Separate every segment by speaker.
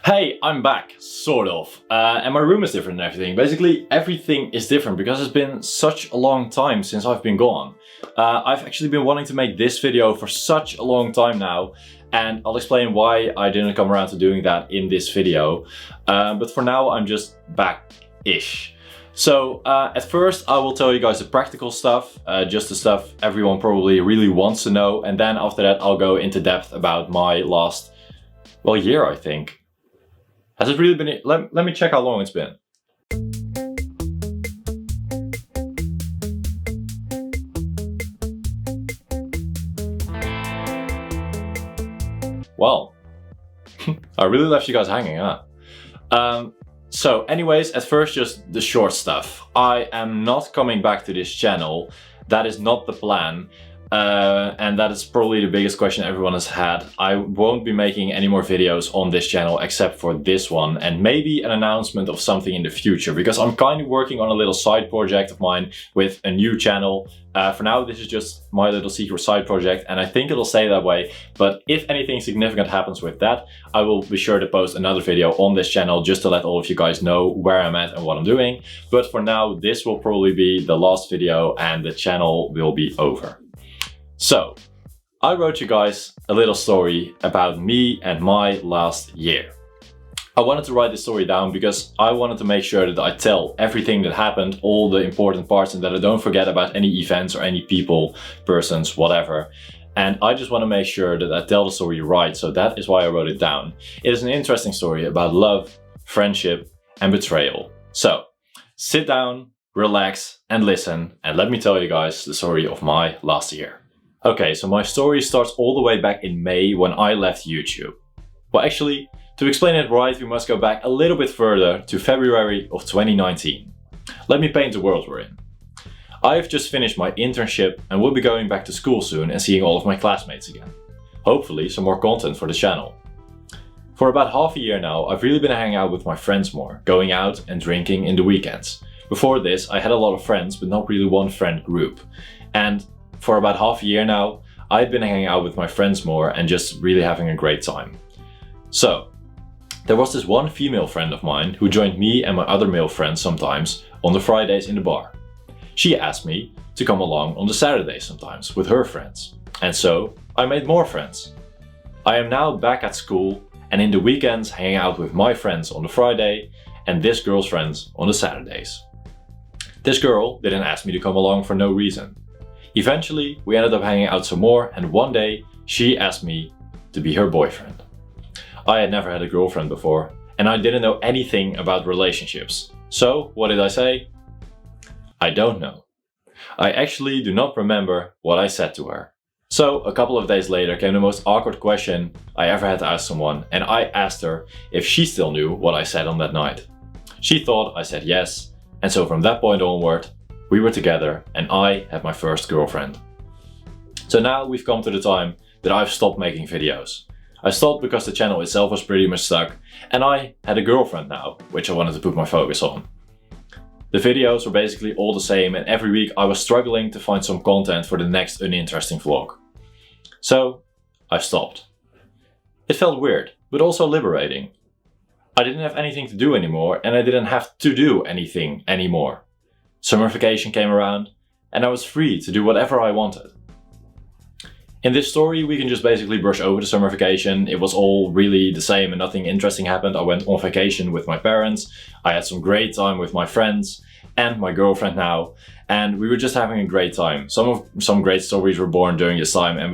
Speaker 1: Hey, I'm back, sort of. And my room is different and everything. Basically, everything is different because it's been such a long time since I've been gone. I've actually been wanting to make this video for such a long time now, and I'll explain why I didn't come around to doing that in this video. But for now, I'm just back-ish. So, at first I will tell you guys the practical stuff, just the stuff everyone probably really wants to know, and then after that I'll go into depth about my last, well, year I think. Has it really been? Let me check how long it's been. Well, I really left you guys hanging, huh? So anyways, at first just the short stuff. I am not coming back to this channel. That is not the plan. And that is probably the biggest question everyone has had. I won't be making any more videos on this channel except for this one, and maybe an announcement of something in the future, because I'm kind of working on a little side project of mine with a new channel. For now this is just my little secret side project, and I think it'll stay that way, but if anything significant happens with that, I will be sure to post another video on this channel just to let all of you guys know where I'm at and what I'm doing. But for now, this will probably be the last video and the channel will be over. So, I wrote you guys a little story about me and my last year. I wanted to write this story down because I wanted to make sure that I tell everything that happened, all the important parts, and that I don't forget about any events or any people, persons, whatever. And I just want to make sure that I tell the story right, so that is why I wrote it down. It is an interesting story about love, friendship, and betrayal. So, sit down, relax, and listen, and let me tell you guys the story of my last year. Okay, so my story starts all the way back in May when I left YouTube. Well, actually, to explain it right, we must go back a little bit further to February of 2019. Let me paint the world we're in. I've just finished my internship and will be going back to school soon and seeing all of my classmates again. Hopefully some more content for the channel. For about half a year now, I've really been hanging out with my friends more, going out and drinking in the weekends. Before this, I had a lot of friends, but not really one friend group. And for about half a year now, I've been hanging out with my friends more and just really having a great time. So, there was this one female friend of mine who joined me and my other male friends sometimes on the Fridays in the bar. She asked me to come along on the Saturdays sometimes with her friends. And so, I made more friends. I am now back at school and in the weekends hanging out with my friends on the Friday and this girl's friends on the Saturdays. This girl didn't ask me to come along for no reason. Eventually, we ended up hanging out some more, and one day she asked me to be her boyfriend. I had never had a girlfriend before, and I didn't know anything about relationships. So, what did I say? I don't know. I actually do not remember what I said to her. So, a couple of days later came the most awkward question I ever had to ask someone, and I asked her if she still knew what I said on that night. She thought I said yes, and so from that point onward, we were together and I had my first girlfriend. So now we've come to the time that I've stopped making videos. I stopped because the channel itself was pretty much stuck and I had a girlfriend now, which I wanted to put my focus on. The videos were basically all the same and every week I was struggling to find some content for the next uninteresting vlog. So I stopped. It felt weird, but also liberating. I didn't have anything to do anymore and I didn't have to do anything anymore. Summer vacation came around and I was free to do whatever I wanted. In this story we can just basically brush over the summer vacation. It was all really the same and nothing interesting happened. I went on vacation with my parents, I had some great time with my friends and my girlfriend now, and we were just having a great time. Some great stories were born during this time and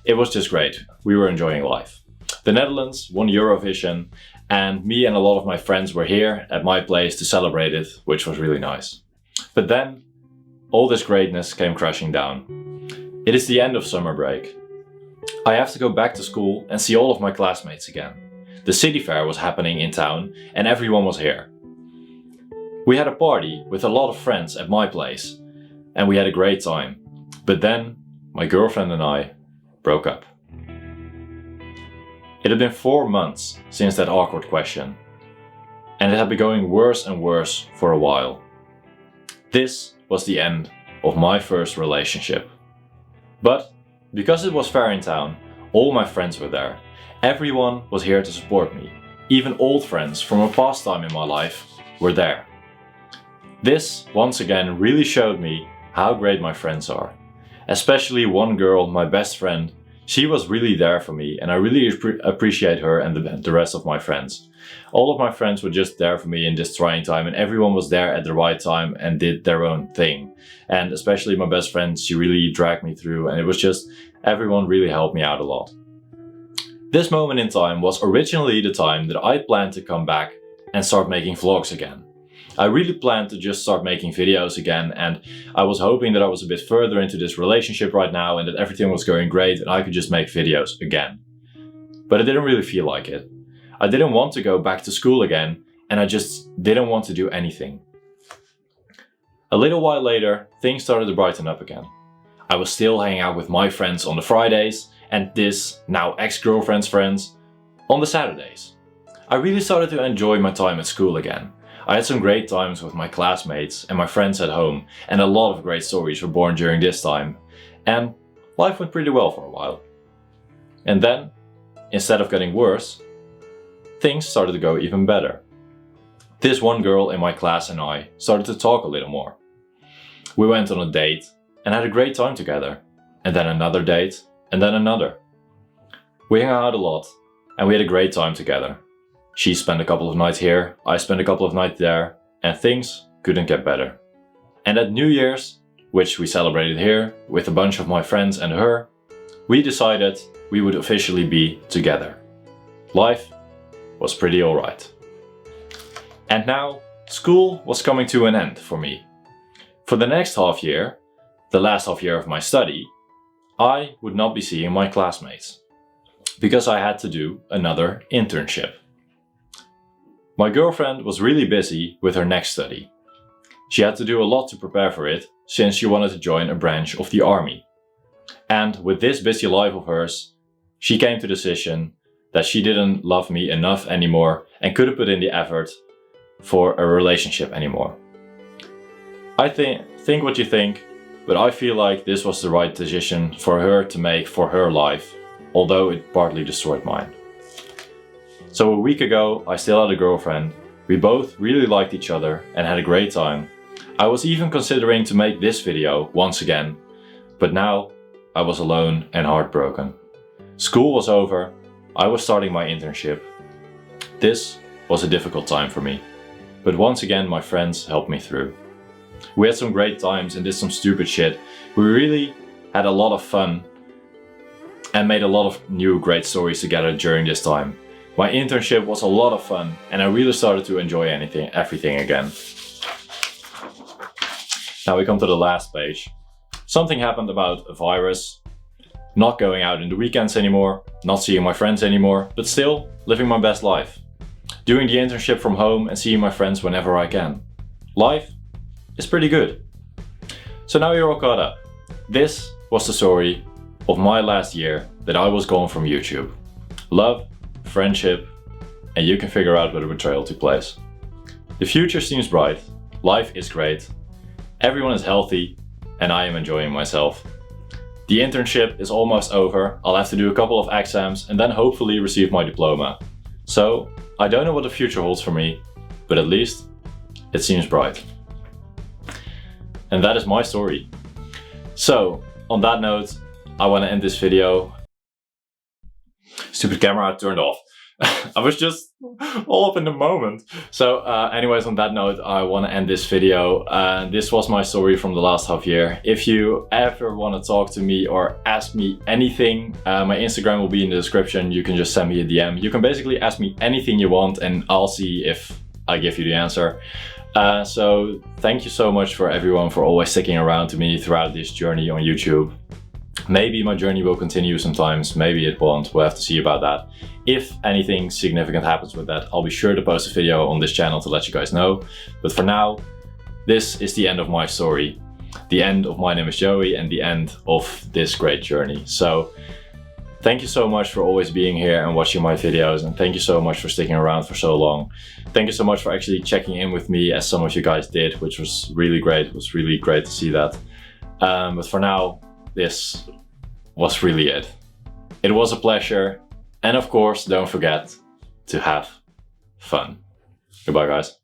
Speaker 1: it was just great. We were enjoying life. The Netherlands won Eurovision and me and a lot of my friends were here at my place to celebrate it, which was really nice. But then, all this greatness came crashing down. It is the end of summer break. I have to go back to school and see all of my classmates again. The city fair was happening in town and everyone was here. We had a party with a lot of friends at my place and we had a great time. But then, my girlfriend and I broke up. It had been 4 months since that awkward question, and it had been going worse and worse for a while. This was the end of my first relationship. But because it was fair in town, all my friends were there. Everyone was here to support me. even old friends from a past time in my life were there. This, once again, really showed me how great my friends are. Especially one girl, my best friend, she was really there for me, and I really appreciate her and the rest of my friends. All of my friends were just there for me in this trying time, and everyone was there at the right time and did their own thing. And especially my best friend, she really dragged me through, and it was just, everyone really helped me out a lot. This moment in time was originally the time that I planned to come back and start making vlogs again. I really planned to just start making videos again, and I was hoping that I was a bit further into this relationship right now and that everything was going great and I could just make videos again. But I didn't really feel like it. I didn't want to go back to school again, and I just didn't want to do anything. A little while later, things started to brighten up again. I was still hanging out with my friends on the Fridays and this, now ex-girlfriend's friends, on the Saturdays. I really started to enjoy my time at school again. I had some great times with my classmates and my friends at home, and a lot of great stories were born during this time. And life went pretty well for a while. And then, instead of getting worse, things started to go even better. This one girl in my class and I started to talk a little more. We went on a date and had a great time together, and then another date, and then another. We hung out a lot, and we had a great time together. She spent a couple of nights here, I spent a couple of nights there, and things couldn't get better. And at New Year's, which we celebrated here with a bunch of my friends and her, we decided we would officially be together. Life was pretty alright. And now, school was coming to an end for me. For the next half year, the last half year of my study, I would not be seeing my classmates, because I had to do another internship. My girlfriend was really busy with her next study. She had to do a lot to prepare for it, since she wanted to join a branch of the army. And with this busy life of hers, she came to the decision that she didn't love me enough anymore and couldn't put in the effort for a relationship anymore. I think what you think, but I feel like this was the right decision for her to make for her life, although it partly destroyed mine. So a week ago, I still had a girlfriend. We both really liked each other and had a great time. I was even considering to make this video once again, but now I was alone and heartbroken. School was over, I was starting my internship. This was a difficult time for me, but once again my friends helped me through. We had some great times and did some stupid shit. We really had a lot of fun and made a lot of new great stories together during this time. My internship was a lot of fun and I really started to enjoy everything again. Now we come to the last page. Something happened about a virus, not going out in the weekends anymore, not seeing my friends anymore, but still living my best life. Doing the internship from home and seeing my friends whenever I can. Life is pretty good. So now you're all caught up. This was the story of my last year that I was gone from YouTube. Love, friendship, and you can figure out where the betrayal took place. The future seems bright, life is great, everyone is healthy, and I am enjoying myself. The internship is almost over, I'll have to do a couple of exams and then hopefully receive my diploma. So, I don't know what the future holds for me, but at least it seems bright. And that is my story. So, on that note, I want to end this video. Stupid camera turned off. I was just all up in the moment. So anyways, on that note, I want to end this video. This was my story from the last half year. If you ever want to talk to me or ask me anything, my Instagram will be in the description. You can just send me a DM. You can basically ask me anything you want and I'll see if I give you the answer. So thank you so much for everyone for always sticking around to me throughout this journey on YouTube. Maybe my journey will continue sometimes, maybe it won't, we'll have to see about that. If anything significant happens with that, I'll be sure to post a video on this channel to let you guys know. But for now, this is the end of my story. The end of My Name is Joey and the end of this great journey. So thank you so much for always being here and watching my videos, and thank you so much for sticking around for so long. Thank you so much for actually checking in with me, as some of you guys did, which was really great. It was really great to see that. But for now, this was really it. It was a pleasure, and of course, don't forget to have fun. Goodbye, guys.